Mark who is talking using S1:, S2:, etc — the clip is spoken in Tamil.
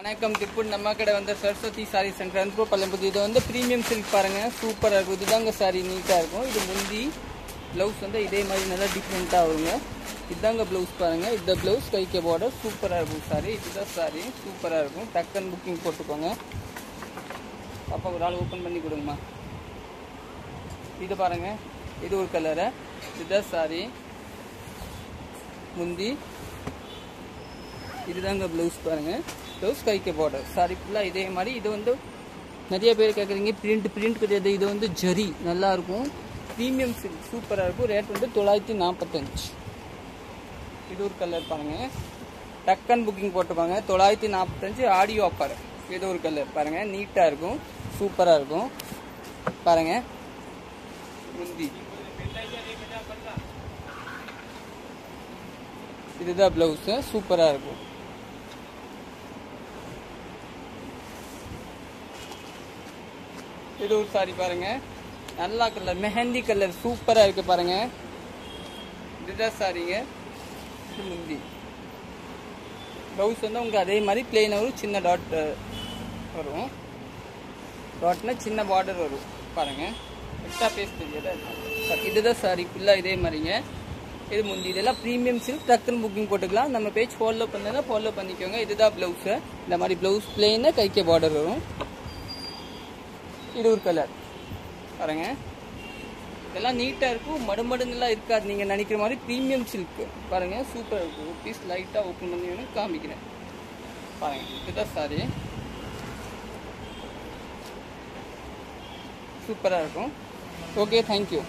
S1: வணக்கம் திப்பு நம்ம கடை வந்து சரஸ்வதி சாரி சென்டர் அனுப்போ பள்ளம்புது. இது வந்து ப்ரீமியம் சில்க் பாருங்கள், சூப்பராக இருக்கும். இதுதாங்க சாரி நீட்டாக இருக்கும். இது முந்தி ப்ளவுஸ் வந்து இதே மாதிரி நல்லா டிஃப்ரெண்ட்டாக வருங்க. இதுதாங்க ப்ளவுஸ் பாருங்கள். இந்த ப்ளவுஸ் கைக்கு பார்டர் சூப்பராக இருக்கும். சாரி இதுதான் சாரி சூப்பராக இருக்கும். டக்குன்னு புக்கிங் போட்டுக்கோங்க. அப்போ ஒரு ஆள் ஓப்பன் பண்ணி கொடுங்கம்மா. இது பாருங்கள், இது ஒரு கலரு. இதுதான் சாரி முந்தி. இதுதாங்க ப்ளவுஸ் பாருங்கள். ப்ளவுஸ் கைக்கு பார்டர் சாரி ஃபுல்லாக இதே மாதிரி. இது வந்து நிறைய பேர் கேட்குறீங்க பிரிண்ட் கிடையாது. இது வந்து ஜரி நல்லாயிருக்கும். ப்ரீமியம் சில்க் சூப்பராக இருக்கும். ரேட் வந்து 945. இது ஒரு கலர் பாருங்கள். டக்கன் புக்கிங் போட்டுப்பாங்க. 945 ஆடியோ ஆஃபர். இது ஒரு கலர் பாருங்கள், நீட்டாக இருக்கும், சூப்பராக இருக்கும் பாருங்கள். முந்தி இதுதான் ப்ளவுஸு, சூப்பராக இருக்கும். இது ஒரு சாரி பாருங்க, நல்லா கலர், மெஹந்தி கலர் சூப்பராக இருக்கு பாருங்க. இதுதான் சாரிங்க. இது முந்தி. ப்ளவுஸ் வந்து உங்களுக்கு அதே மாதிரி பிளெயின் வரும். சின்ன டாட் வரும். டாட்னா சின்ன பார்டர் வரும் பாருங்க. எக்ஸ்ட்ரா பேஸ் தெரியாது. இதுதான் சாரி ஃபுல்லாக இதே மாதிரிங்க. இது முந்தி. இதெல்லாம் ப்ரீமியம் சில்க். டக்குன்னு புக்கிங் போட்டுக்கலாம். நம்ம பேஜ் ஃபாலோ பண்ணா ஃபாலோ பண்ணிக்கோங்க. இதுதான் ப்ளவுஸு. இந்த மாதிரி ப்ளவுஸ் பிளெயினா கைக்கு பார்டர் வரும். இது ஒரு கலர் பாருங்க. இதெல்லாம் நீட்டாக இருக்கும். மடுமடுன்னெலாம் இருக்காது நீங்கள் நினைக்கிற மாதிரி. ப்ரீமியம் சில்க்கு பாருங்கள், சூப்பராக இருக்கும். ஒரு பீஸ் லைட்டாக ஓப்பன் பண்ணி காமிக்கிறேன் பாருங்கள். இதுதான் சாரி சூப்பராக இருக்கும். Okay, thank you.